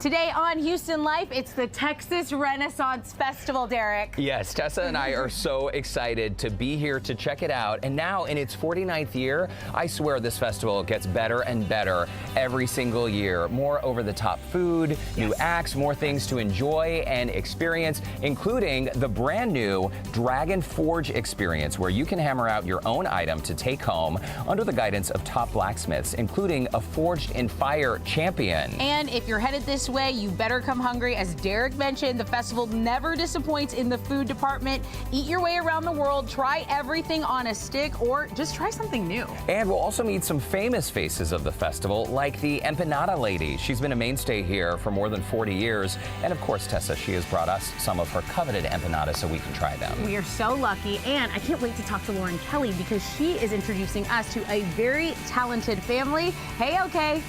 Today on Houston Life, it's the Texas Renaissance Festival, Derek. Yes, Tessa and I are so excited to be here to check it out. And now in its 49th year, I swear this festival gets better and better every single year. More over-the-top food, new acts, more things to enjoy and experience, including the brand new Dragon Forge experience, where you can hammer out your own item to take home under the guidance of top blacksmiths, including a Forged in Fire champion. And if you're headed this way, you better come hungry. As Derek mentioned, the festival never disappoints in the food department. Eat your way around the world, try everything on a stick, or just try something new. And we'll also meet some famous faces of the festival, like the Empanada lady. She's been a mainstay here for more than 40 years. And of course, Tessa, she has brought us some of her coveted empanadas so we can try them. We are so lucky, and I can't wait to talk to Lauren Kelly because she is introducing us to a very talented family. Hey, okay.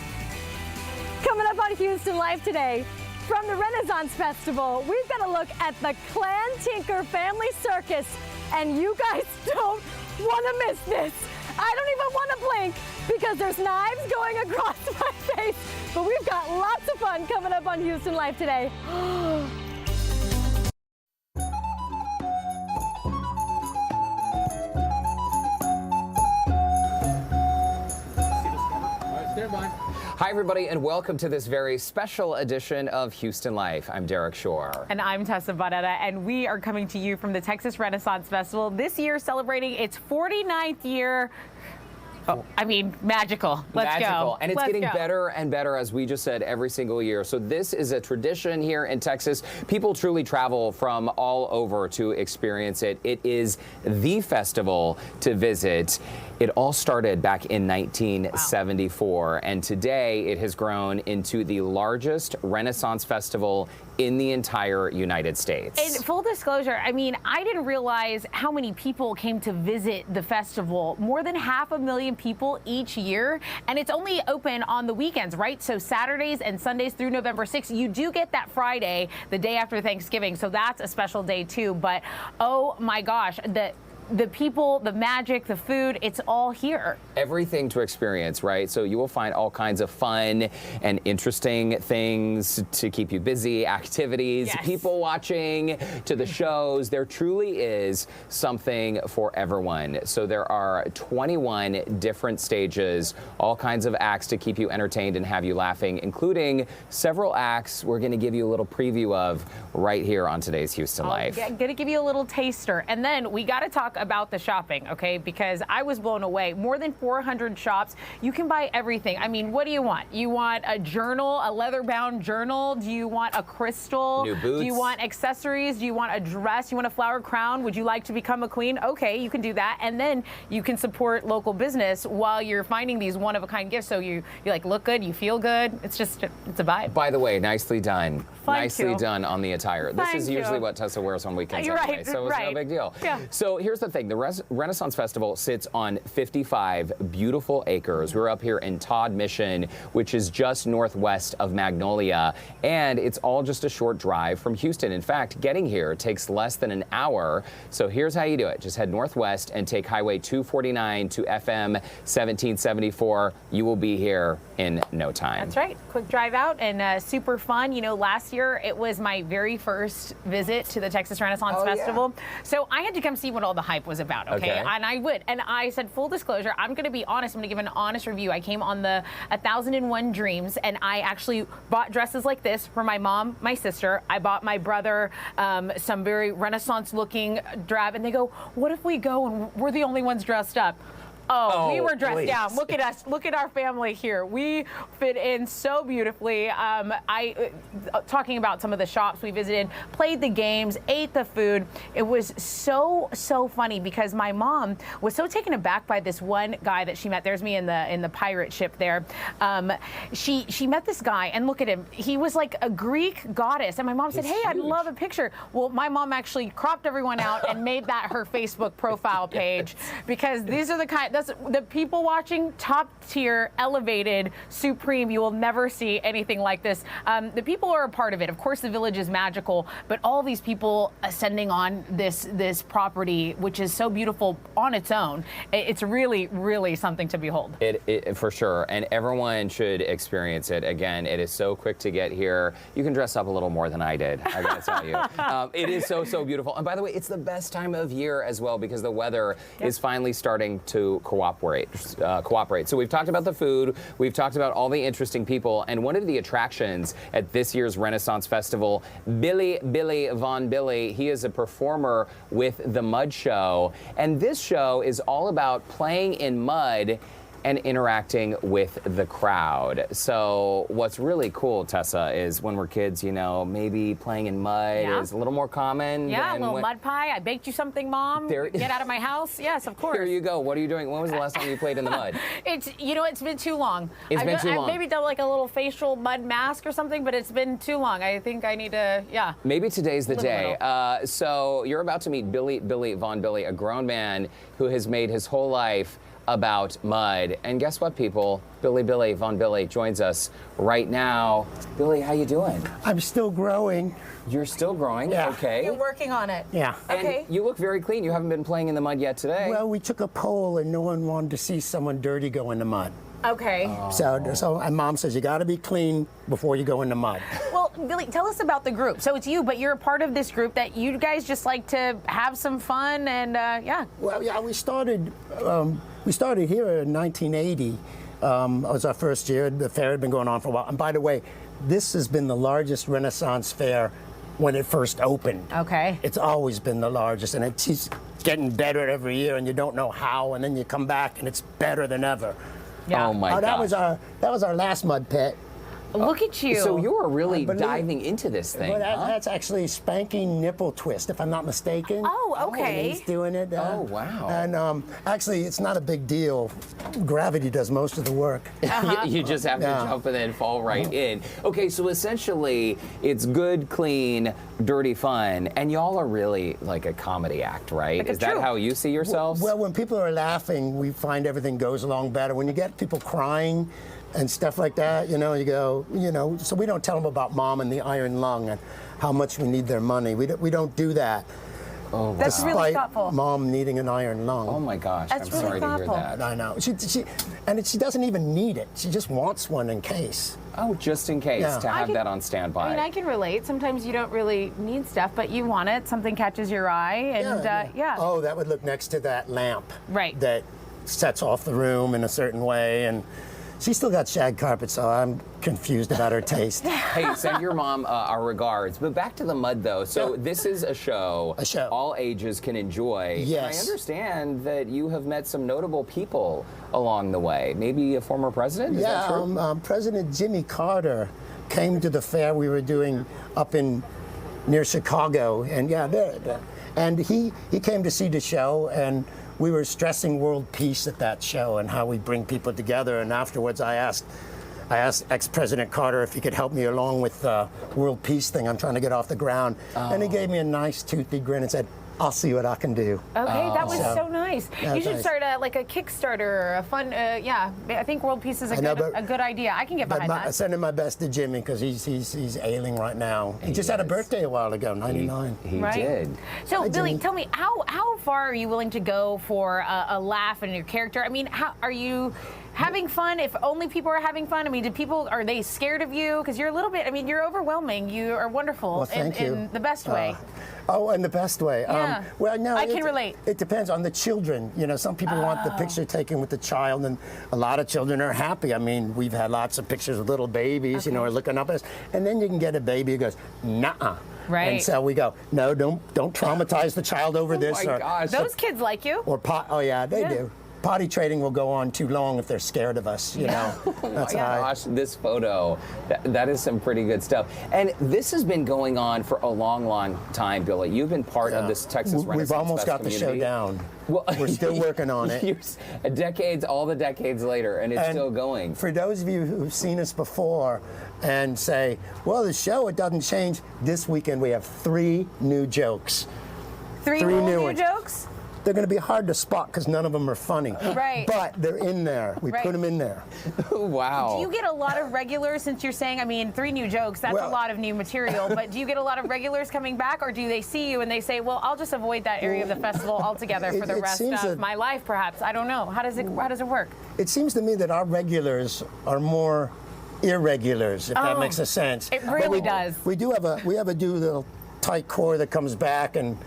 Coming up on Houston Life today, from the Renaissance Festival, we've got a look at the Clan Tinker Family Circus, and you guys don't want to miss this. I don't even want to blink because there's knives going across my face, but we've got lots of fun coming up on Houston Life today. Hi, everybody, and welcome to this very special edition of Houston Life. I'm Derek Shore. And I'm Tessa Empanada, and we are coming to you from the Texas Renaissance Festival, this year celebrating its 49th year. Oh, I mean, magical. Let's go. And it's getting better and better, as we just said, every single year. So this is a tradition here in Texas. People truly travel from all over to experience it. It is the festival to visit. It all started back in 1974, and today it has grown into the largest Renaissance festival in the entire United States. And full disclosure, I mean, I didn't realize how many people came to visit the festival. More than 500,000 people each year, and it's only open on the weekends, right? So Saturdays and Sundays through November 6th. You do get that Friday, the day after Thanksgiving, so that's a special day too. But oh my gosh, the people, the magic, the food, it's all here. Everything to experience, right? So you will find all kinds of fun and interesting things to keep you busy, activities, people watching, to the shows. There truly is something for everyone. So there are 21 different stages, all kinds of acts to keep you entertained and have you laughing, including several acts we're going to give you a little preview of right here on today's Houston Life. I'm going to give you a little taster. And then we got to talk about the shopping, okay? Because I was blown away. More than 400 shops. You can buy everything. I mean, what do you want? You want a journal, a leather-bound journal? Do you want a crystal? New boots? Do you want accessories? Do you want a dress? You want a flower crown? Would you like to become a queen? Okay, you can do that. And then you can support local business while you're finding these one-of-a-kind gifts. So you like look good, you feel good. It's just, it's a vibe. By the way, nicely done. Nicely done on the attire. This is usually you. what Tessa wears on weekends You're anyway, right, so it's no big deal. Yeah. So here's the thing. The Renaissance Festival sits on 55 beautiful acres. We're up here in Todd Mission, which is just northwest of Magnolia, and it's all just a short drive from Houston. In fact, getting here takes less than an hour. So here's how you do it. Just head northwest and take Highway 249 to FM 1774. You will be here in no time. That's right. Quick drive out and super fun. You know, last year it was my very first visit to the Texas Renaissance Festival. Yeah. So I had to come see what all the hype was about, okay? And I would. And I said, full disclosure, I'm going to be honest. I'm going to give an honest review. I came on the 1001 Dreams, and I actually bought dresses like this for my mom, my sister. I bought my brother some very Renaissance-looking drab, and they go, what if we go and we're the only ones dressed up? Oh, we were dressed down. Look at us. Look at our family here. We fit in so beautifully. Talking about some of the shops we visited, played the games, ate the food. It was so funny because my mom was so taken aback by this one guy that she met. There's me in the pirate ship there. She met this guy, and look at him. He was like a Greek goddess. And my mom said, hey, I'd love a picture. Well, my mom actually cropped everyone out and made that her Facebook profile page because these are the kind. that's the people watching, top tier, elevated, supreme. You will never see anything like this. The people are a part of it. Of course, the village is magical, but all these people ascending on this property, which is so beautiful on its own, it's really, really something to behold. It for sure, and everyone should experience it. Again, it is so quick to get here. You can dress up a little more than I did, I gotta tell you. It is so beautiful. And by the way, it's the best time of year as well because the weather is finally starting to cooperate. So we've talked about the food, we've talked about all the interesting people, and one of the attractions at this year's Renaissance Festival, Billy Von Billy, he is a performer with the Mud Show, and this show is all about playing in mud and interacting with the crowd. So what's really cool, Tessa, is when we're kids, you know, maybe playing in mud is a little more common. Yeah, a little mud pie. I baked you something, Mom. Get out of my house. Yes, of course. Here you go. What are you doing? When was the last time you played in the mud? It's been too long. It's been too long. I've maybe done like a little facial mud mask or something, but it's been too long. I think I need to, Maybe today's the day. So you're about to meet Billy Von Billy, a grown man who has made his whole life about mud. And guess what, people? Billy Von Billy joins us right now. Billy, how you doing? I'm still growing. You're still growing? Yeah. Okay. You're working on it. Yeah. And you look very clean. You haven't been playing in the mud yet today. Well, we took a poll and no one wanted to see someone dirty go in the mud. Okay. So and Mom says you got to be clean before you go in the mud. Well, Billy, tell us about the group. So it's you, but you're a part of this group that you guys just like to have some fun and Well, yeah, we started here in 1980. It was our first year. The fair had been going on for a while. And by the way, this has been the largest Renaissance fair when it first opened. Okay. It's always been the largest, and it's getting better every year, and you don't know how, and then you come back and it's better than ever. Yeah. Oh my That gosh. was our last mud pit. Look at you. So you are really believe- diving into this thing, Well, huh? that's actually spanking nipple twist, if I'm not mistaken. Oh, okay. He's doing it. Oh, wow. And actually, it's not a big deal. Gravity does most of the work. You just have to jump and then fall right in. Okay, so essentially, it's good, clean, dirty fun, and y'all are really like a comedy act, right? Is that how you see yourselves? Well, when people are laughing, we find everything goes along better. When you get people crying and stuff like that, you go, so we don't tell them about Mom and the iron lung and how much we need their money. We don't do that. Oh, That's wow. really Despite thoughtful. Mom needing an iron lung. Oh my gosh, That's I'm really sorry thoughtful. to hear that. I know. She doesn't even need it. She just wants one in case. Oh, just in case, Yeah. to have that on standby. I mean, I can relate. Sometimes you don't really need stuff, but you want it. Something catches your eye, and Oh, that would look next to that lamp. Right. That sets off the room in a certain way, and she's still got shag carpet, so I'm confused about her taste. Hey, send your mom our regards. But back to the mud, though. So this is a show. A show. All ages can enjoy. Yes. And I understand that you have met some notable people along the way. Maybe a former president? Is that true? President Jimmy Carter came to the fair we were doing up near Chicago, and and he came to see the show, and we were stressing world peace at that show and how we bring people together. And afterwards, I asked ex-President Carter if he could help me along with the world peace thing I'm trying to get off the ground. And he gave me a nice toothy grin and said, I'll see what I can do. Okay, that was so nice. Yeah, You should thanks. start like a Kickstarter or a fun, I think World Peace is a good idea. I can get behind that. Sending my best to Jimmy because he's ailing right now. He just had a birthday a while ago, 99. He Right. did. So, Hi, Billy, Jimmy. tell me, how far are you willing to go for a laugh in your character? I mean, how are you having fun? If only people are having fun, I mean, are they scared of you? Because you're a little bit, you're overwhelming. You are wonderful Well, thank you. in the best way. In the best way. Yeah. Well, no, I can relate. It depends on the children. Some people want the picture taken with the child, and a lot of children are happy. I mean, we've had lots of pictures of little babies, are looking up at us. And then you can get a baby who goes, nuh-uh. Right. And so we go, no, don't traumatize the child over this. Oh my gosh. Those kids like you. Or they do. Potty trading will go on too long if they're scared of us, That's Oh my how gosh, this photo, that is some pretty good stuff. And this has been going on for a long, long time, Billy. You've been part of this Texas Renaissance We've almost Fest got the show community. down. Well, We're still working on it. All the decades later, and it's still going. For those of you who've seen us before and say, well, the show, it doesn't change, this weekend we have 3 new jokes. Three Three whole new new ones. jokes? they're going to be hard to spot because none of them are funny. Right. But they're in there. We put them in there. Wow. Do you get a lot of regulars, since you're saying, I mean, 3 new jokes, that's a lot of new material, but do you get a lot of regulars coming back, or do they see you and they say, well, I'll just avoid that area of the festival altogether for the rest of my life, perhaps? I don't know. How does it work? It seems to me that our regulars are more irregulars, if that makes a sense. It really does. We have a little tight core that comes back, and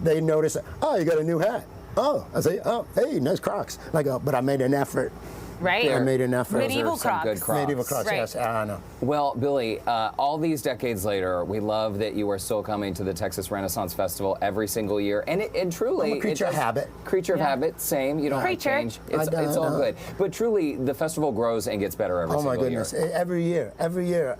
they notice, oh, you got a new hat. Oh, I say, oh, hey, nice Crocs. And I go, but I made an effort. Right. I made an effort. Medieval Crocs. Good Crocs. Medieval Crocs, Right. yes. I know. Well, Billy, all these decades later, we love that you are still coming to the Texas Renaissance Festival every single year. And truly, I'm a creature of habit. Creature of habit, same. You don't have to Creature. change. It's all good. But truly, the festival grows and gets better every single year. Oh, my goodness. Every year.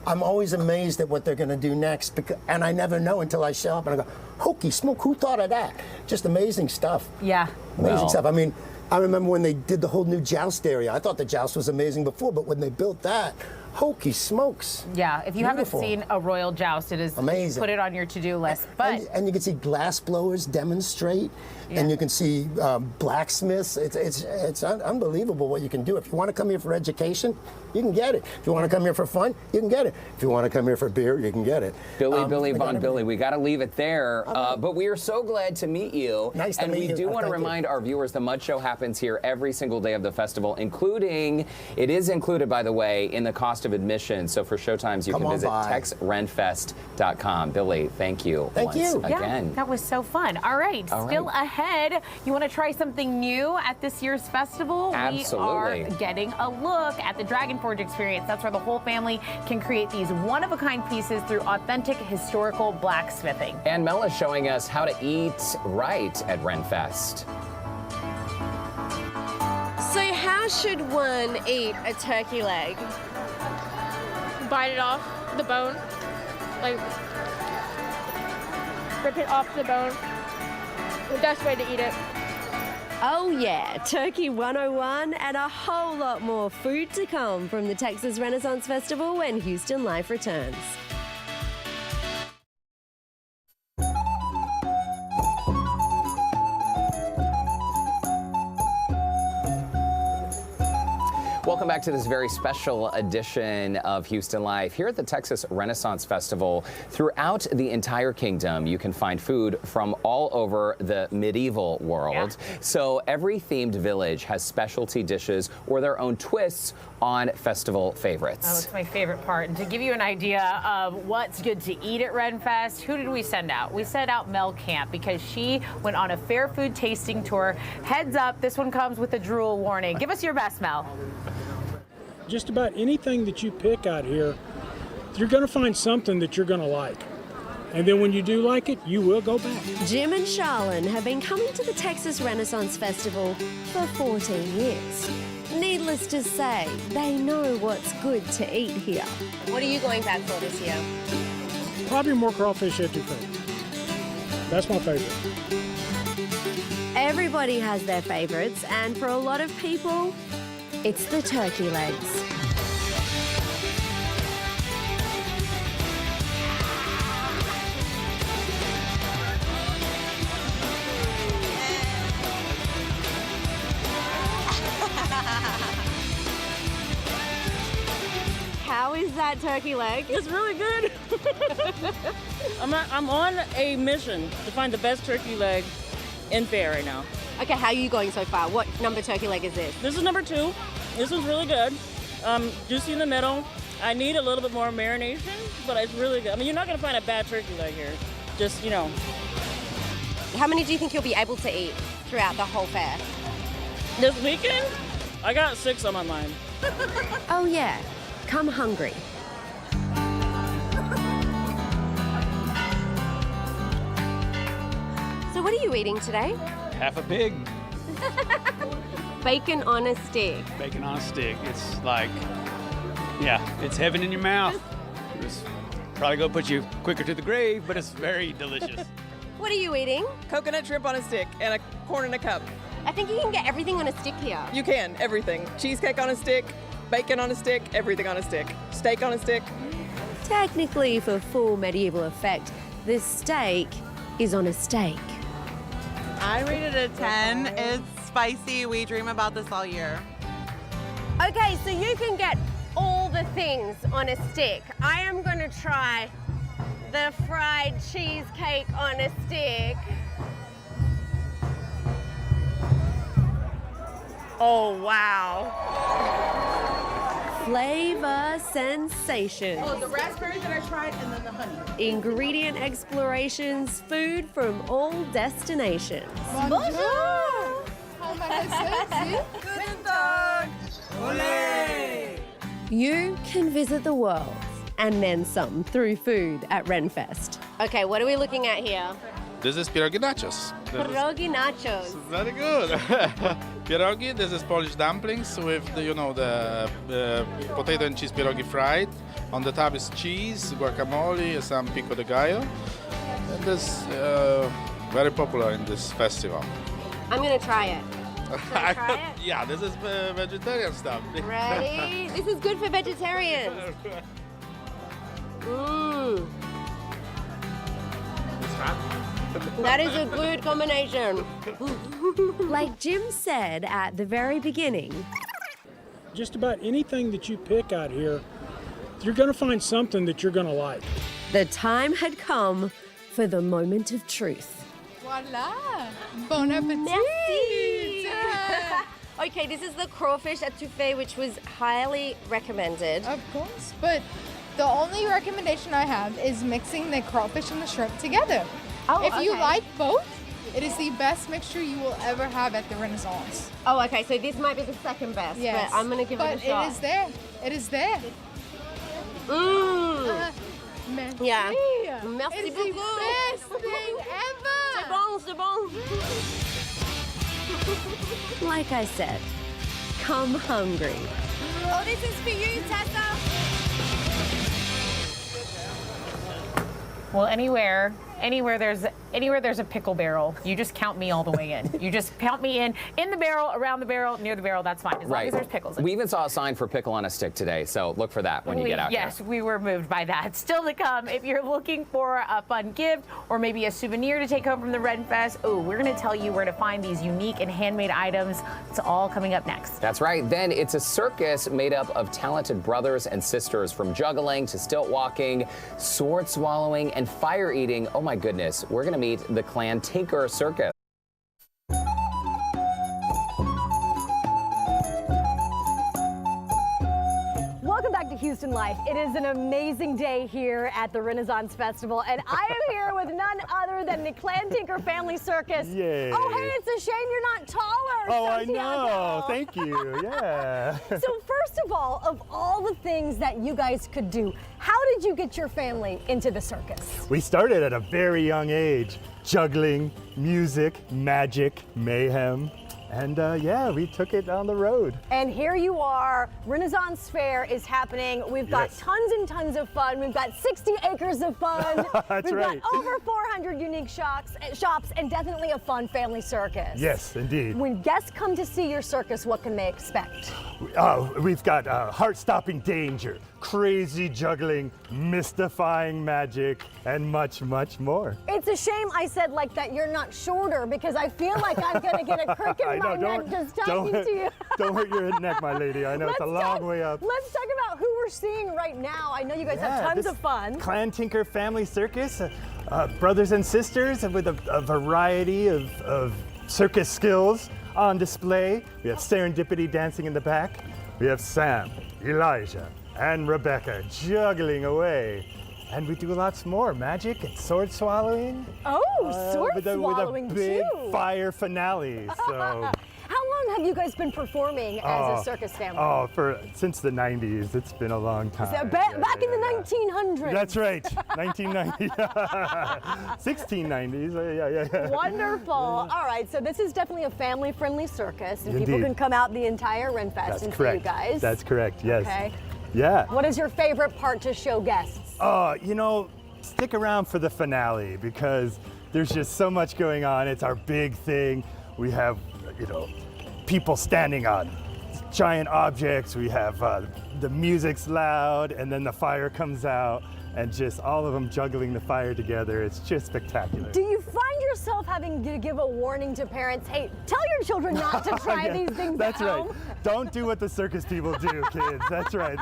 I'm always amazed at what they're going to do next, and I never know until I show up and I go, hokey smoke, who thought of that? Just amazing stuff. Yeah. Amazing stuff. I mean, I remember when they did the whole new joust area. I thought the joust was amazing before, but when they built that, hokey smokes. Yeah, if you Beautiful. haven't seen a royal joust, it is amazing. Put it on your to-do list. But and you can see glass blowers demonstrate, and you can see blacksmiths. It's unbelievable what you can do. If you want to come here for education, you can get it. If you want to come here for fun, you can get it. If you want to come here for beer, you can get it. Billy, we got to leave it there. But we are so glad to meet you. Nice to meet you. And we do want to remind our viewers the Mud Show happens here every single day of the festival, it is included, by the way, in the cost of admission. So for showtimes, you can visit texrenfest.com. Billy, thank you. Thank you. Again. Yeah, that was so fun. All right, still ahead. You want to try something new at this year's festival? Absolutely. We are getting a look at the Dragon Forge experience. That's where the whole family can create these one-of-a-kind pieces through authentic historical blacksmithing. And Mel is showing us how to eat right at Renfest. So how should one eat a turkey leg? Bite it off the bone, like rip it off the bone. The best way to eat it. Oh yeah, Turkey 101 and a whole lot more food to come from the Texas Renaissance Festival when Houston Life returns. Welcome back to this very special edition of Houston Life. Here at the Texas Renaissance Festival, throughout the entire kingdom, you can find food from all over the medieval world. Yeah. So every themed village has specialty dishes or their own twists on festival favorites. Oh, it's my favorite part. And to give you an idea of what's good to eat at Renfest, who did we send out? We sent out Mel Camp because she went on a fair food tasting tour. Heads up, this one comes with a drool warning. Give us your best, Mel. Just about anything that you pick out here, you're going to find something that you're going to like. And then when you do like it, you will go back. Jim and Charlene have been coming to the Texas Renaissance Festival for 14 years. Needless to say, they know what's good to eat here. What are you going back for this year? Probably more crawfish etouffee. That's my favorite. Everybody has their favorites, and for a lot of people, it's the turkey legs. How is that turkey leg? It's really good. I'm on a mission to find the best turkey leg in fair right now. Okay, how are you going so far? What number turkey leg is this? This is number 2. This one's really good. Juicy in the middle. I need a little bit more marination, but it's really good. I mean, you're not going to find a bad turkey leg here. Just, you know. How many do you think you'll be able to eat throughout the whole fair? This weekend, I got 6 on my mind. Oh yeah, come hungry. So what are you eating today? Half a pig. Bacon on a stick. Bacon on a stick. It's like, yeah, it's heaven in your mouth. It's probably gonna put you quicker to the grave, but it's very delicious. What are you eating? Coconut shrimp on a stick and a corn in a cup. I think you can get everything on a stick here. You can, everything. Cheesecake on a stick, bacon on a stick, everything on a stick. Steak on a stick. Technically, for full medieval effect, this steak is on a stake. I rated it a 10. It's spicy. We dream about this all year. Okay, so you can get all the things on a stick. I am going to try the fried cheesecake on a stick. Oh, wow. Flavor sensation. Oh, the raspberries that I tried and then the honey. Ingredient explorations, food from all destinations. Bonjour! How am I sexy? Guten Tag! Olé! You can visit the world and then some through food at Renfest. Okay, what are we looking at here? This is pierogi nachos. Pierogi nachos. Very good. Pierogi, this is Polish dumplings with the potato and cheese pierogi fried. On the top is cheese, guacamole, some pico de gallo. And this very popular in this festival. I'm gonna try it. Should I try it? Yeah, this is vegetarian stuff. Ready? This is good for vegetarians. Mmm. That is a good combination. Like Jim said at the very beginning. Just about anything that you pick out here, you're going to find something that you're going to like. The time had come for the moment of truth. Voila! Bon appetit! Merci. Okay, this is the crawfish etouffee, which was highly recommended. Of course, but the only recommendation I have is mixing the crawfish and the shrimp together. Oh, if you okay. like both, it is the best mixture you will ever have at the Renaissance. Oh, okay, so this might be the second best, Yes. but I'm gonna give it a shot. But it is there. It is there. Mmm. Merci. Yeah. Merci It's beaucoup. the best thing ever. C'est bon. Like I said, come hungry. Oh, this is for you, Tessa. Well, anywhere there's a pickle barrel, you just count me all the way in. You just count me in the barrel, around the barrel, near the barrel, that's fine, as long as there's pickles. We even saw a sign for pickle on a stick today, so look for that when you get out here. Yes, we were moved by that. Still to come, if you're looking for a fun gift or maybe a souvenir to take home from the Renfest, we're gonna tell you where to find these unique and handmade items. It's all coming up next. That's right. Then it's a circus made up of talented brothers and sisters, from juggling to stilt walking, sword swallowing, and fire eating. Oh my goodness, we're gonna meet the Clan Tinker Circus. Welcome back to Houston Life. It is an amazing day here at the Renaissance Festival, and I am here with none other than the Clan Tinker Family Circus. Yay. Oh, hey, it's a shame you're not taller, Oh, Santiago. I know. Thank you. Yeah. So first of all the things that you guys could do, how did you get your family into the circus? We started at a very young age. Juggling, music, magic, mayhem. And yeah, we took it on the road. And here you are, Renaissance Fair is happening. We've got tons and tons of fun. We've got 60 acres of fun. That's We've right. got over 400 unique shops, and definitely a fun family circus. Yes, indeed. When guests come to see your circus, what can they expect? We've got heart-stopping danger, crazy juggling, mystifying magic, and much, much more. It's a shame I said like that you're not shorter, because I feel like I'm gonna get a crick in my neck just talking to you. Don't hurt your neck, my lady. I know it's a long way up. Let's talk about who we're seeing right now. I know you guys have tons of fun. Clan Tinker Family Circus, brothers and sisters with a variety of circus skills on display. We have Serendipity dancing in the back. We have Sam, Elijah, and Rebecca juggling away. And we do lots more, magic and sword swallowing. Oh, sword swallowing with a big too. fire finale. So. How long have you guys been performing as a circus family? Since the 90s. It's been a long time. So back in the 1900s. That's right, 1990, 1690s. Yeah. Wonderful. All right, so this is definitely a family-friendly circus, and people Indeed. can come out the entire Renfest That's and correct. see you guys. That's correct. Yes. Okay. Yeah. What is your favorite part to show guests? Stick around for the finale, because there's just so much going on. It's our big thing. We have, people standing on giant objects. We have the music's loud, and then the fire comes out, and just all of them juggling the fire together. It's just spectacular. Do you find yourself having to give a warning to parents, hey, tell your children not to try Yeah, these things That's at right. home. Don't do what the circus people do, kids. That's right.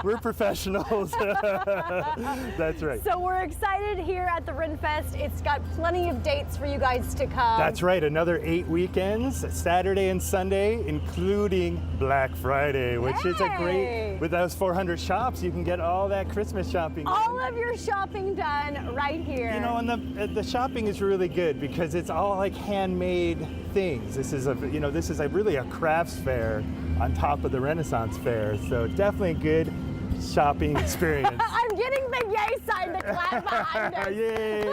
We're professionals. That's right. So we're excited here at the Renfest. It's got plenty of dates for you guys to come. That's right. Another 8 weekends, Saturday and Sunday, including Black Friday, which is a great, with those 400 shops, you can get all that Christmas shopping. All of your shopping done right here. You know, and the shopping is really good because it's all like handmade things. This is really a crafts fair on top of the Renaissance Fair. So definitely a good shopping experience. I'm getting the yay sign to clap behind us. Yay!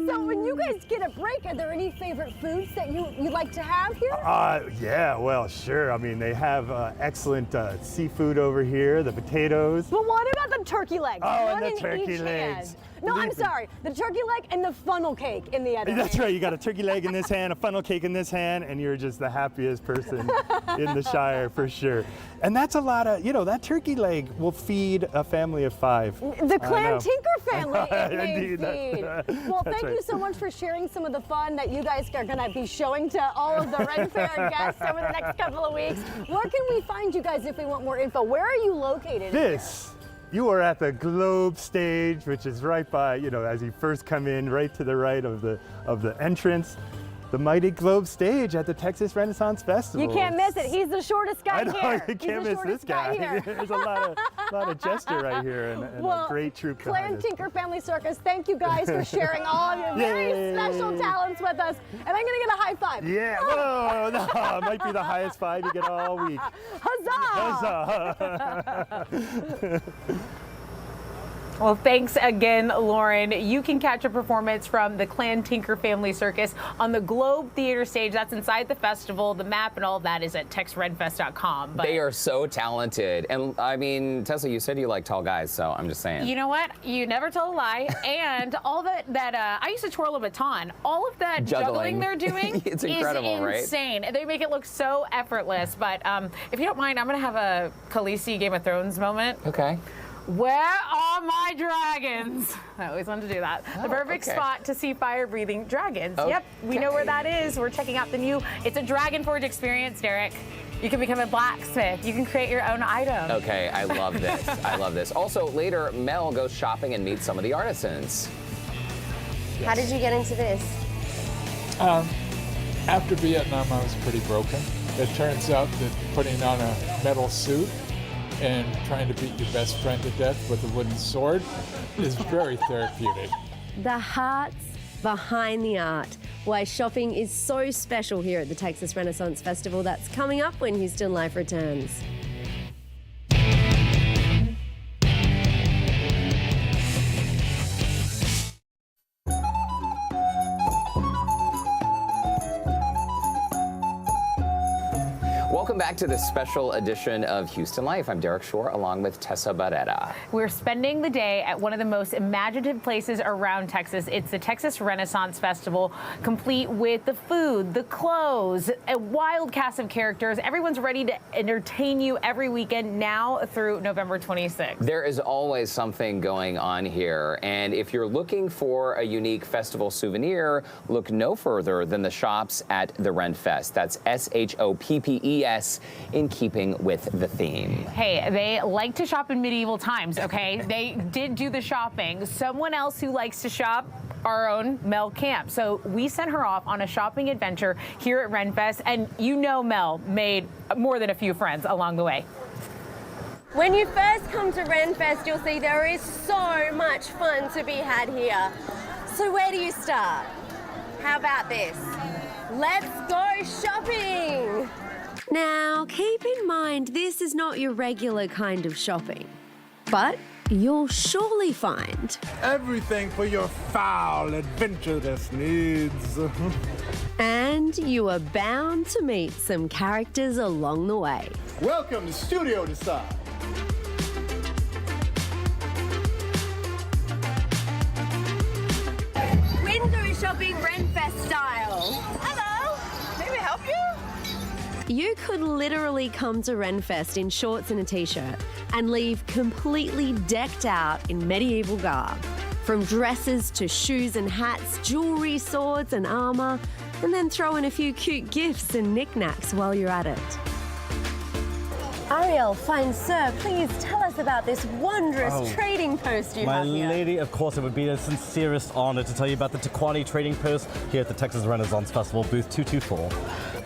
So when you guys get a break, are there any favorite foods that you like to have here? Yeah, well, sure. I mean, they have excellent seafood over here, the potatoes. But what about the turkey legs? Oh, One and the in turkey each legs. hand. No, I'm sorry. The turkey leg and the funnel cake in the other hand. That's right. You got a turkey leg in this hand, a funnel cake in this hand, and you're just the happiest person in the Shire for sure. And that's a lot of, that turkey leg will feed a family of 5. The Clan Tinker family it may Indeed, feed. Well, that's thank you right. so much for sharing some of the fun that you guys are going to be showing to all of the Ren Fair guests over the next couple of weeks. Where can we find you guys if we want more info? Where are you located? You are at the Globe stage, which is right by, as you first come in, right to the right of the entrance. The mighty Globe stage at the Texas Renaissance Festival. You can't miss it. He's the shortest guy I know, here. you can't miss this guy. There's a lot of gesture right here and a great troupe behind Clan us. Tinker Family Circus, thank you guys for sharing all of your very Yay. special talents with us. And I'm going to get a high five. Yeah, whoa, no, it might be the highest 5 you get all week. Huzzah! Huzzah! Well, thanks again, Lauren. You can catch a performance from the Clan Tinker Family Circus on the Globe Theater stage. That's inside the festival. The map and all of that is at texrenfest.com. They are so talented. And I mean, Tessa, you said you like tall guys, so I'm just saying. You know what? You never tell a lie. And all that I used to twirl a baton. All of that juggling they're doing it's incredible, is insane. Right? They make it look so effortless. But if you don't mind, I'm going to have a Khaleesi Game of Thrones moment. Okay. Where are my dragons? I always wanted to do that. The perfect spot to see fire-breathing dragons. Okay. Yep, we know where that is. We're checking out it's a Dragon Forge experience, Derek. You can become a blacksmith. You can create your own item. Okay, I love this. I love this. Also, later, Mel goes shopping and meets some of the artisans. How did you get into this? After Vietnam, I was pretty broken. It turns out that putting on a metal suit and trying to beat your best friend to death with a wooden sword is very therapeutic. The hearts behind the art. Why shopping is so special here at the Texas Renaissance Festival. That's coming up when Houston Life returns. Welcome back to this special edition of Houston Life. I'm Derek Shore along with Tessa Barrera. We're spending the day at one of the most imaginative places around Texas. It's the Texas Renaissance Festival, complete with the food, the clothes, a wild cast of characters. Everyone's ready to entertain you every weekend now through November 26th. There is always something going on here, and if you're looking for a unique festival souvenir, look no further than the shops at the Renfest. That's SHOPPES, in keeping with the theme. Hey, they like to shop in medieval times, okay? They did do the shopping. Someone else who likes to shop, our own Mel Camp. So we sent her off on a shopping adventure here at Renfest, and Mel made more than a few friends along the way. When you first come to Renfest, you'll see there is so much fun to be had here. So where do you start? How about this? Let's go shopping! Now, keep in mind, this is not your regular kind of shopping, but you'll surely find everything for your foul, adventurous needs. And you are bound to meet some characters along the way. Welcome to Studio Decide. Window shopping Renfest style. Hello, may we help you? You could literally come to Renfest in shorts and a t-shirt and leave completely decked out in medieval garb. From dresses to shoes and hats, jewelry, swords and armor, and then throw in a few cute gifts and knickknacks while you're at it. Ariel, fine sir, please tell us about this wondrous trading post you have here. My lady, of course, it would be a sincerest honor to tell you about the Taquani Trading Post here at the Texas Renaissance Festival, booth 224.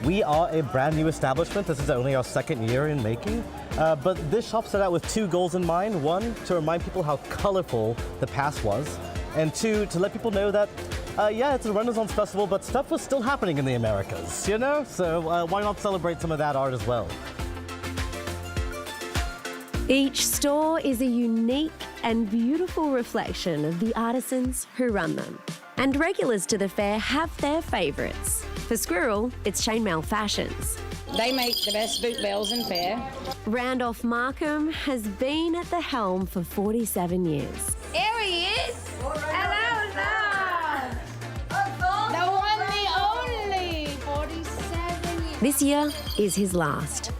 We are a brand new establishment. This is only our second year in making. But this shop set out with two goals in mind. One, to remind people how colorful the past was. And two, to let people know that, yeah, it's a Renaissance Festival, but stuff was still happening in the Americas, you know? So why not celebrate some of that art as well? Each store is a unique and beautiful reflection of the artisans who run them. And regulars to the fair have their favorites. For Squirrel, it's Chainmail Fashions. They make the best boot bells in fair. Randolph Markham has been at the helm for 47 years. Here he is. Hello, love. The one, the only. 47 years. This year is his last.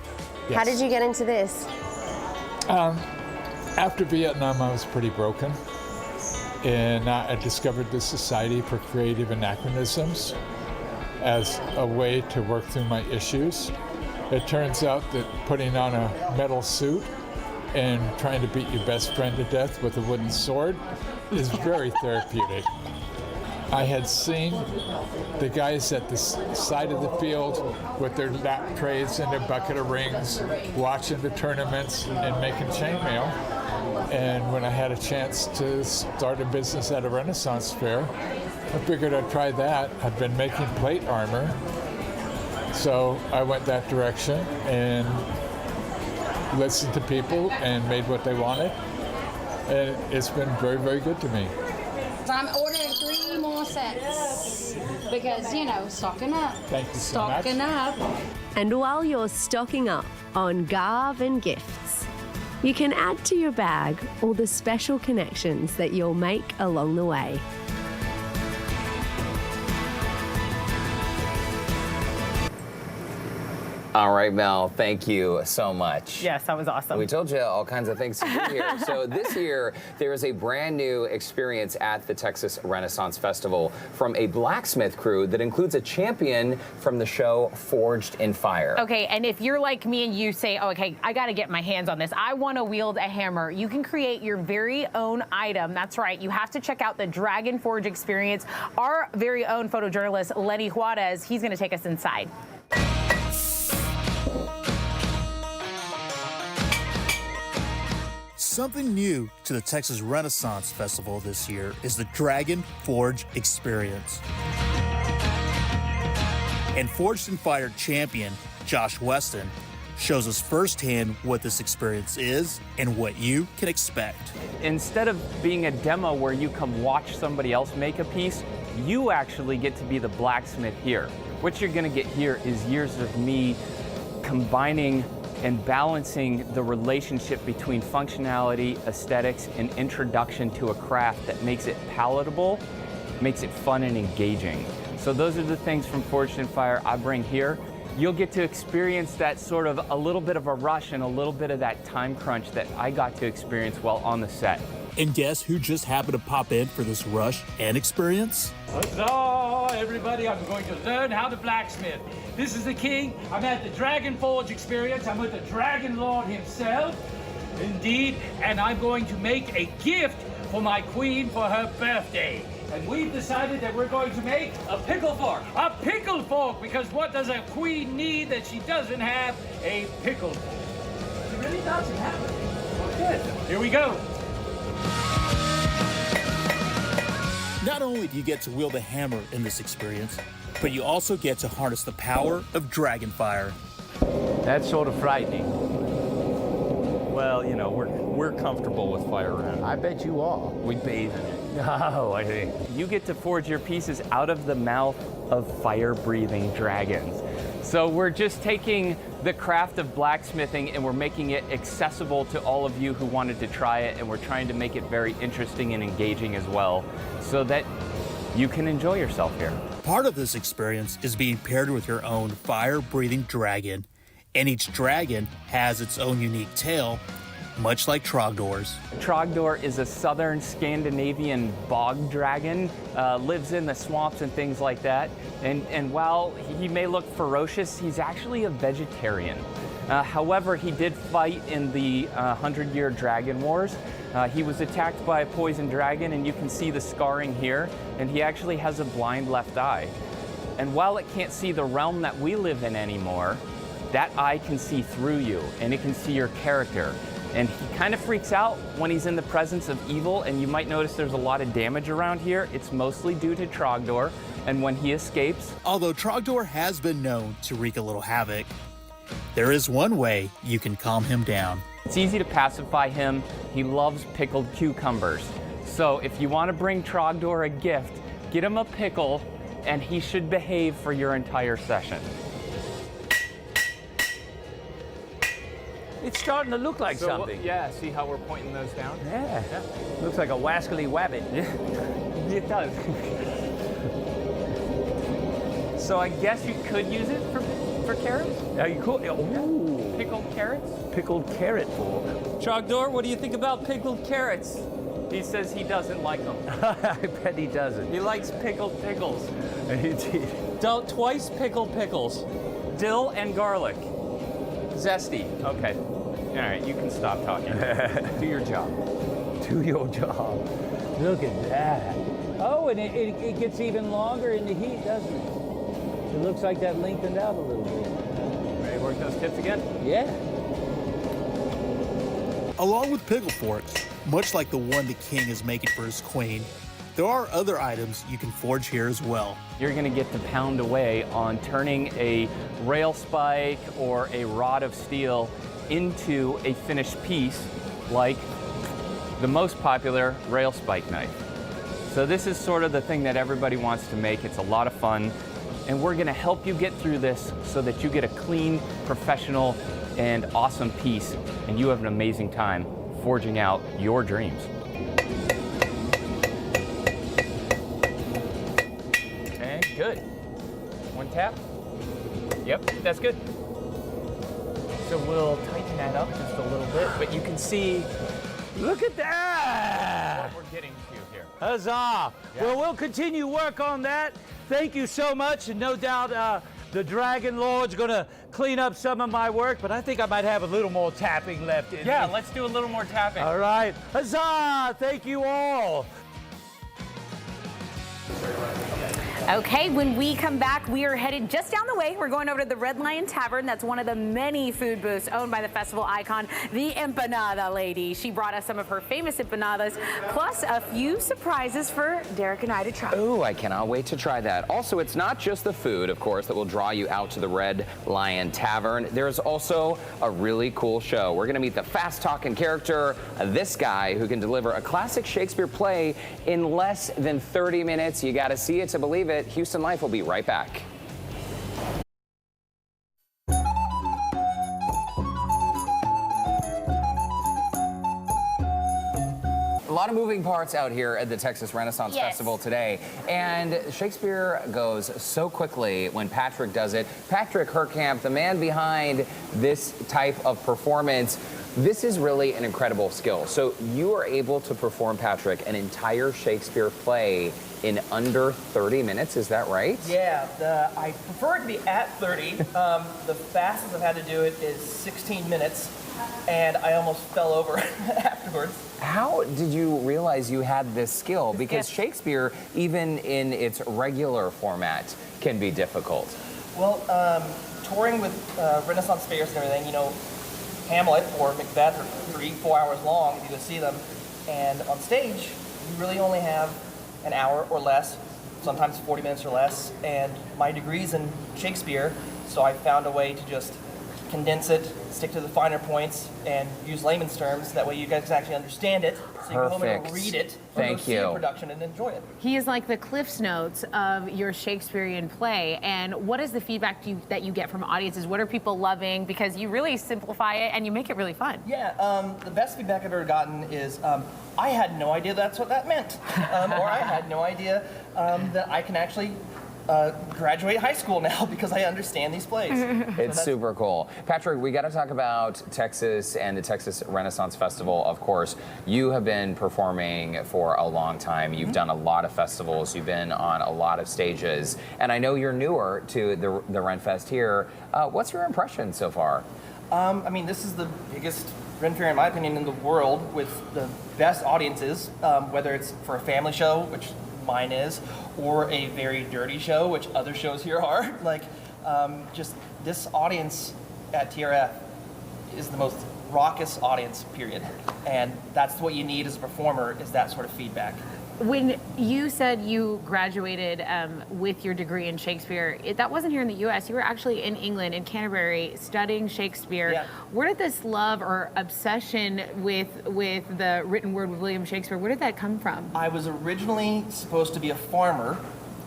Yes. How did you get into this? After Vietnam, I was pretty broken, and I discovered the Society for Creative Anachronisms as a way to work through my issues. It turns out that putting on a metal suit and trying to beat your best friend to death with a wooden sword is very therapeutic. I had seen the guys at the side of the field with their lap trays and their bucket of rings, watching the tournaments and making chainmail. And when I had a chance to start a business at a Renaissance fair, I figured I'd try that. I'd been making plate armor, so I went that direction and listened to people and made what they wanted. And it's been very, very good to me. So I'm ordering 3 more sets because, you know, stocking up. Thank you so much. Stocking up. And while you're stocking up on garb and gifts, you can add to your bag all the special connections that you'll make along the way. All right, Mel, thank you so much. Yes, that was awesome. We told you all kinds of things to do here. So this year, there is a brand new experience at the Texas Renaissance Festival from a blacksmith crew that includes a champion from the show Forged in Fire. Okay, and if you're like me and you say, oh, okay, I got to get my hands on this. I want to wield a hammer. You can create your very own item. That's right. You have to check out the Dragon Forge experience. Our very own photojournalist, Lenny Juarez, he's going to take us inside. Something new to the Texas Renaissance Festival this year is the Dragon Forge experience. And Forged in Fire champion Josh Weston shows us firsthand what this experience is and what you can expect. Instead of being a demo where you come watch somebody else make a piece, you actually get to be the blacksmith here. What you're gonna get here is years of me combining and balancing the relationship between functionality, aesthetics, and introduction to a craft that makes it palatable, makes it fun and engaging. So those are the things from Forged in Fire I bring here. You'll get to experience that sort of a little bit of a rush and a little bit of that time crunch that I got to experience while on the set. And guess who just happened to pop in for this rush and experience? Hello, everybody. I'm going to learn how to blacksmith. This is the king. I'm at the Dragon Forge experience. I'm with the Dragon Lord himself. Indeed. And I'm going to make a gift for my queen for her birthday. And we've decided that we're going to make a pickle fork. A pickle fork, because what does a queen need that she doesn't have? A pickle fork. She really doesn't have it. Well, good. Here we go. Not only do you get to wield a hammer in this experience, but you also get to harness the power of dragon fire. That's sort of frightening. Well, you know, we're comfortable with fire around. I bet you are. We bathe in it. Oh, I see. You get to forge your pieces out of the mouth of fire-breathing dragons. So we're just taking the craft of blacksmithing and we're making it accessible to all of you who wanted to try it, and we're trying to make it very interesting and engaging as well so that you can enjoy yourself here. Part of this experience is being paired with your own fire-breathing dragon, and each dragon has its own unique tale much like Trogdors. Trogdor is a southern Scandinavian bog dragon, lives in the swamps and things like that. And while he may look ferocious, he's actually a vegetarian. However, he did fight in the 100-Year Dragon Wars. He was attacked by a poison dragon, and you can see the scarring here, and he actually has a blind left eye. And while it can't see the realm that we live in anymore, that eye can see through you, and it can see your character. And he kind of freaks out when he's in the presence of evil, and you might notice there's a lot of damage around here. It's mostly due to Trogdor, and when he escapes... Although Trogdor has been known to wreak a little havoc, there is one way you can calm him down. It's easy to pacify him. He loves pickled cucumbers. So if you want to bring Trogdor a gift, get him a pickle, and he should behave for your entire session. It's starting to look like something. Yeah, see how we're pointing those down? Yeah. Looks like a wascally wabbit. Yeah, it does. So I guess you could use it for carrots? Yeah, you could. Ooh. Pickled carrots? Pickled carrot fork. Trogdor, what do you think about pickled carrots? He says he doesn't like them. I bet he doesn't. He likes pickled pickles. Indeed. Twice pickled pickles. Dill and garlic. Zesty. Okay. All right, you can stop talking. Do your job. Do your job. Look at that. Oh, and it gets even longer in the heat, doesn't it? It looks like that lengthened out a little bit. Ready to work those tips again? Yeah. Along with pickle forks, much like the one the king is making for his queen, there are other items you can forge here as well. You're going to get to pound away on turning a rail spike or a rod of steel into a finished piece, like the most popular rail spike knife. So this is sort of the thing that everybody wants to make. It's a lot of fun, and we're going to help you get through this so that you get a clean, professional, and awesome piece, and you have an amazing time forging out your dreams. And good. One tap. Yep, that's good. So we'll tighten that up just a little bit, but you can see. Look at that! What we're getting to here. Huzzah! Yeah. Well, we'll continue work on that. Thank you so much, and no doubt the Dragon Lord's gonna clean up some of my work, but I think I might have a little more tapping left in me. Yeah, let's do a little more tapping. All right. Huzzah! Thank you all. Okay, when we come back, we are headed just down the way. We're going over to the Red Lion Tavern. That's one of the many food booths owned by the festival icon, the Empanada lady. She brought us some of her famous empanadas, plus a few surprises for Derek and I to try. Ooh, I cannot wait to try that. Also, it's not just the food, of course, that will draw you out to the Red Lion Tavern. There's also a really cool show. We're going to meet the fast-talking character, this guy who can deliver a classic Shakespeare play in less than 30 minutes. You got to see it to believe it. Houston Life will be right back. A lot of moving parts out here at the Texas Renaissance Festival today, and Shakespeare goes so quickly when Patrick does it. Patrick Herkamp, the man behind this type of performance, this is really an incredible skill. So you are able to perform, Patrick, an entire Shakespeare play in under 30 minutes, is that right? Yeah, I prefer it to be at 30. The fastest I've had to do it is 16 minutes, and I almost fell over afterwards. How did you realize you had this skill? Because Shakespeare, even in its regular format, can be difficult. Well, touring with Renaissance fairs and everything, you know, Hamlet or Macbeth are 3-4 hours long if you go see them, and on stage, you really only have an hour or less, sometimes 40 minutes or less, and my degree's in Shakespeare, so I found a way to just condense it, stick to the finer points, and use layman's terms. That way you guys can actually understand it, so you go home and read it, or go see a production and enjoy it. He is like the Cliff's Notes of your Shakespearean play. And what is the feedback that you get from audiences? What are people loving? Because you really simplify it and you make it really fun. Yeah, the best feedback I've ever gotten is, I had no idea that's what that meant. Or I had no idea that I can actually graduate high school now because I understand these plays. It's super cool. Patrick, we got to talk about Texas and the Texas Renaissance Festival, of course. You have been performing for a long time. You've done a lot of festivals. You've been on a lot of stages. And I know you're newer to the Ren Fest here. What's your impression so far? I mean, this is the biggest Ren Fair, in my opinion, in the world with the best audiences, whether it's for a family show, which mine is, or a very dirty show, which other shows here are. Like, just this audience at TRF is the most raucous audience, period. And that's what you need as a performer, is that sort of feedback. When you said you graduated with your degree in Shakespeare, that wasn't here in the U.S. You were actually in England, in Canterbury, studying Shakespeare. Yeah. Where did this love or obsession with the written word with William Shakespeare, where did that come from? I was originally supposed to be a farmer,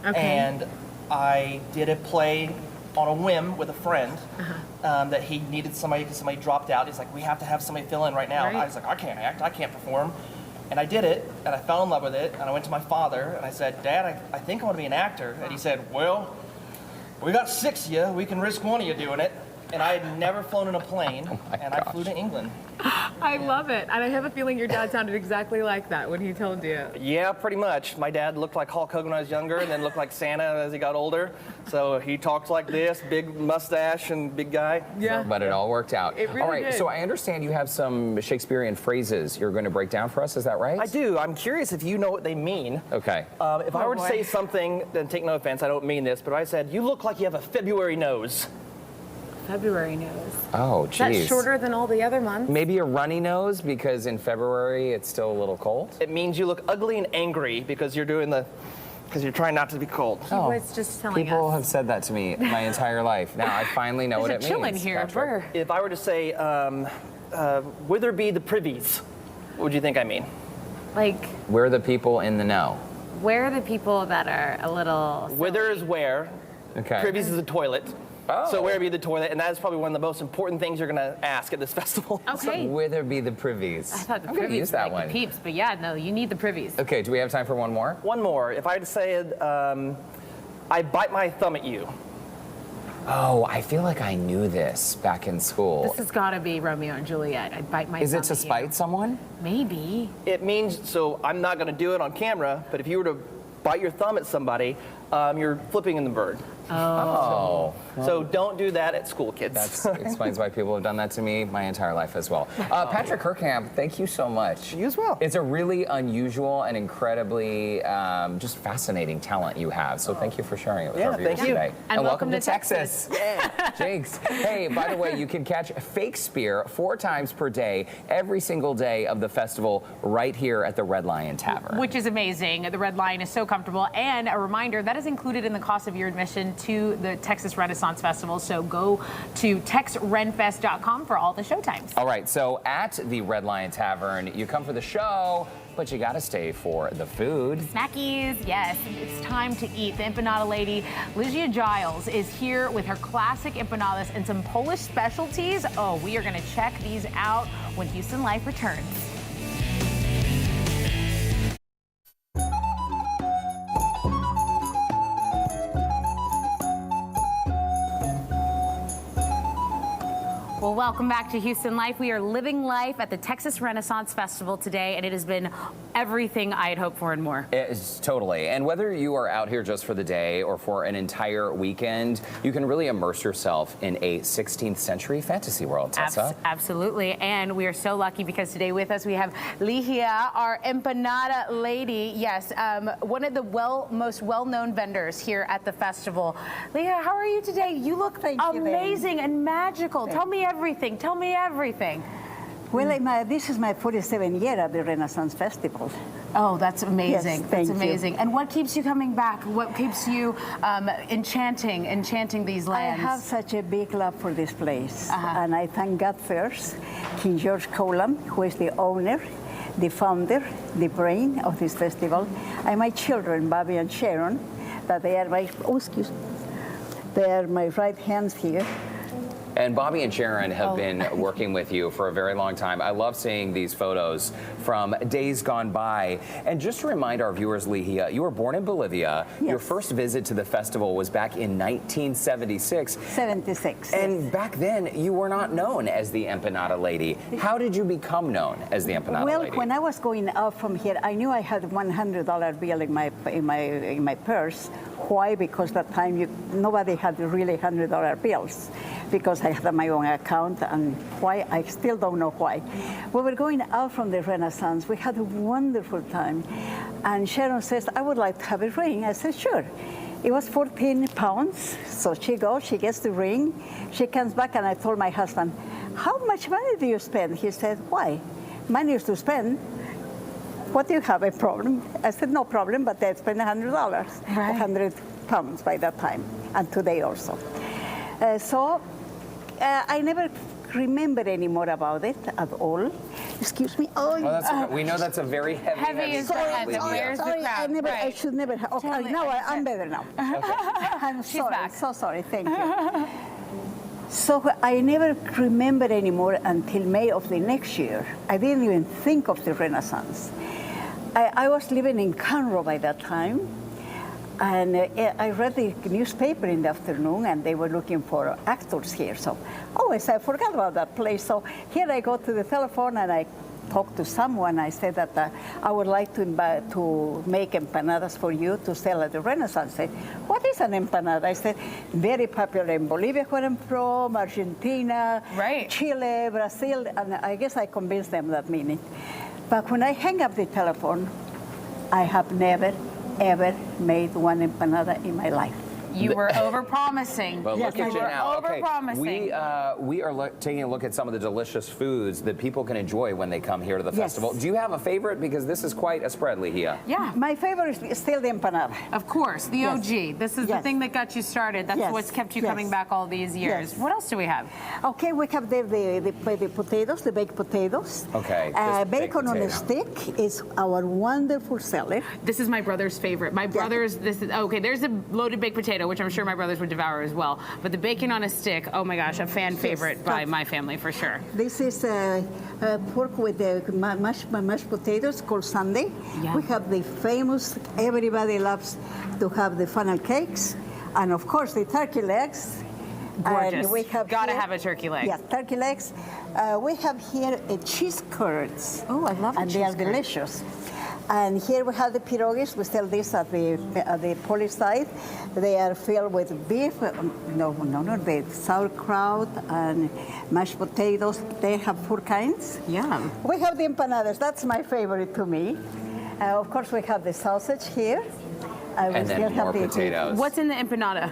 Okay. and I did a play on a whim with a friend that he needed somebody because somebody dropped out. He's like, we have to have somebody fill in right now. Right. I was like, I can't act, I can't perform. And I did it, and I fell in love with it, and I went to my father, and I said, Dad, I think I want to be an actor. And he said, well, we got 6 of you, we can risk one of you doing it. And I had never flown in a plane, and I flew to England. I love it. And I have a feeling your dad sounded exactly like that when he told you. Yeah, pretty much. My dad looked like Hulk Hogan when I was younger, and then looked like Santa as he got older. So he talks like this, big mustache and big guy. Yeah. But it all worked out. It really all right, did. so I understand you have some Shakespearean phrases you're going to break down for us. Is that right? I do. I'm curious if you know what they mean. Okay. If I were to say something, then take no offense, I don't mean this, but if I said, you look like you have a February nose. February nose. Oh, Is that geez. shorter than all the other months? Maybe a runny nose because in February it's still a little cold? It means you look ugly and angry because you're trying not to be cold. He was just telling People us. have said that to me my entire life. Now I finally know what it There's a chill in means. here. Patrick. If I were to say, whither be the privies, what would you think I mean? Like, We're the people in the know. where are the people that are a little... Whither is where. Okay. Privies is a toilet. Oh. So where be the toilet? And that is probably one of the most important things you're going to ask at this festival. Okay. Whither be the privies. I thought the I'm going to privies use were that like one. the peeps, but yeah, no, you need the privies. Okay, do we have time for one more? One more. If I had to say it, I bite my thumb at you. Oh, I feel like I knew this back in school. This has got to be Romeo and Juliet. I bite my Is it thumb to at you. spite someone? Maybe. It means, so I'm not going to do it on camera, but if you were to bite your thumb at somebody, you're flipping in the bird. Oh. So don't do that at school, kids. That explains why people have done that to me my entire life as well. Patrick Kirkham, thank you so much. You as well. It's a really unusual and incredibly just fascinating talent you have. So thank you for sharing it with our viewers thank you. today. And welcome to Texas. Yeah. Jinx. Hey, by the way, you can catch Shakespeare 4 times per day, every single day of the festival, right here at the Red Lion Tavern. Which is amazing. The Red Lion is so comfortable. And a reminder, that is included in the cost of your admission to the Texas Renaissance Festival. So go to texrenfest.com for all the showtimes. All right, so at the Red Lion Tavern, you come for the show, but you gotta stay for the food. Snackies, yes, it's time to eat. The Empanada lady, Lygia Giles, is here with her classic empanadas and some Polish specialties. Oh, we are gonna check these out when Houston Life returns. Well, welcome back to Houston Life. We are living life at the Texas Renaissance Festival today, and it has been everything I had hoped for and more. It's totally. And whether you are out here just for the day or for an entire weekend, you can really immerse yourself in a 16th century fantasy world, Tessa. Absolutely. And we are so lucky because today with us we have Lygia, our empanada lady. Yes, one of the most well-known vendors here at the festival. Lygia, how are you today? You look amazing and magical. Tell me everything. Tell me everything. Well, this is my 47th year at the Renaissance Festival. Oh, that's amazing. Yes, that's thank amazing. you. And what keeps you coming back? What keeps you enchanting these lands? I have such a big love for this place. And I thank God first, King George Colam, who is the owner, the founder, the brain of this festival, and my children, Bobby and Sharon, that they are my, they are my right hands here. And Bobby and Sharon have been working with you for a very long time. I love seeing these photos from days gone by. And just to remind our viewers, Lihia, you were born in Bolivia. Yes. Your first visit to the festival was back in 1976. 76. And back then, you were not known as the Empanada Lady. How did you become known as the Empanada Well, Lady? when I was going out from here, I knew I had $100 bill in my purse. Why? Because that time nobody had really $100 bills, because I had my own account. And why? I still don't know why. We were going out from the Renaissance. We had a wonderful time, and Sharon says, "I would like to have a ring." I said, "Sure." It was 14 pounds. So she goes, she gets the ring, she comes back, and I told my husband, "How much money do you spend?" He said, "Why? Money is to spend. What do you have, a problem?" I said, "No problem, but I spent $100, 100 pounds by that time, and today also." I never remember any more about it at all. Excuse me. Oh, we know that's a very heavy Sorry, Where's the crowd? I should never have. Okay, now I'm better now. I'm sorry. back. So sorry. Thank you. So I never remember anymore until May of the next year. I didn't even think of the Renaissance. I was living in Conroe by that time, and I read the newspaper in the afternoon, and they were looking for actors here. So, I forgot about that place. So here I go to the telephone, and I talked to someone. I said that I would like to make empanadas for you to sell at the Renaissance. I said, "What is an empanada?" I said, "Very popular in Bolivia, where I'm from, Argentina, Chile, Brazil," and I guess I convinced them that minute. But when I hang up the telephone, I have never, ever made one empanada in my life. You were over-promising. But look at you now. Over-promising. We are taking a look at some of the delicious foods that people can enjoy when they come here to the festival. Do you have a favorite? Because this is quite a spread, Lihia. Yeah, my favorite is still the empanada. Of course, the OG. This is the thing that got you started. That's what's kept you coming back all these years. What else do we have? Okay, we have the potatoes, the baked potatoes. Okay. Bacon on a stick is our wonderful seller. This is my brother's favorite. My brother's, there's a loaded baked potato, which I'm sure my brothers would devour as well. But the bacon on a stick, oh my gosh, a fan favorite by my family for sure. This is pork with the mashed potatoes called sundae. Yeah. We have the famous, everybody loves to have the funnel cakes. And of course the turkey legs. Gorgeous. And we have Gotta have a turkey leg. Yeah, turkey legs. We have here cheese curds. Oh, I love and they are delicious. And here we have the pierogies. We sell this at the Polish side. They are filled with beef, the sauerkraut and mashed potatoes. They have 4 kinds. Yeah. We have the empanadas. That's my favorite to me. Of course, we have the sausage here. And then more potatoes. What's in the empanada?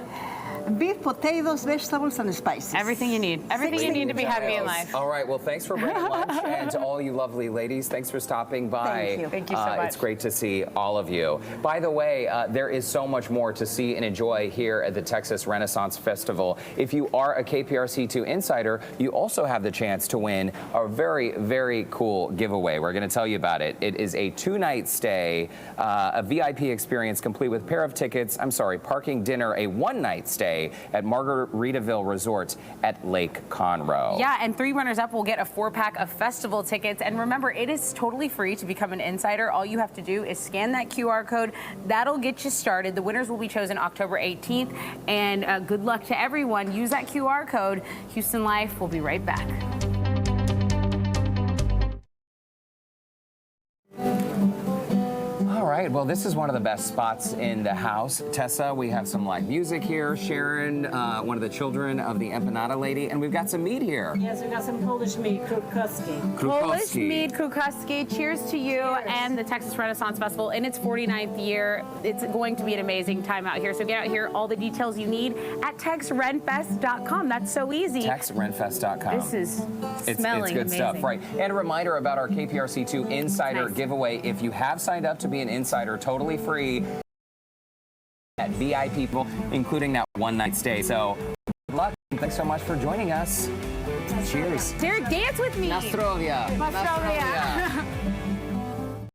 Beef, potatoes, vegetables, and spices. Everything you need. Everything you need to be happy in life. All right. Well, thanks for bringing lunch, and to all you lovely ladies, thanks for stopping by. Thank you. Thank you so much. It's great to see all of you. By the way, there is so much more to see and enjoy here at the Texas Renaissance Festival. If you are a KPRC2 insider, you also have the chance to win a very, very cool giveaway. We're going to tell you about it. It is a 2-night stay, a VIP experience complete with parking, dinner, a 1-night stay at Margaritaville Resort at Lake Conroe. Yeah, and 3 runners-up will get a 4-pack of festival tickets. And remember, it is totally free to become an insider. All you have to do is scan that QR code. That'll get you started. The winners will be chosen October 18th. And good luck to everyone. Use that QR code. Houston Life will be right back. All right, well, this is one of the best spots in the house. Tessa, we have some live music here. Sharon, one of the children of the Empanada Lady, and we've got some meat here. Yes, we've got some Polish meat, krukuski. Polish meat, krukuski. Cheers to you and the Texas Renaissance Festival in its 49th year. It's going to be an amazing time out here. So get out here, all the details you need at TexRenFest.com. That's so easy. TexRenFest.com. This is it's smelling good amazing. stuff, right? And a reminder about our KPRC2 Insider giveaway. If you have signed up to be an insider, totally free at VIP, including that 1-night stay. So good luck. Thanks so much for joining us. Cheers. Derek, dance with me. Nastrovia. Nastrovia.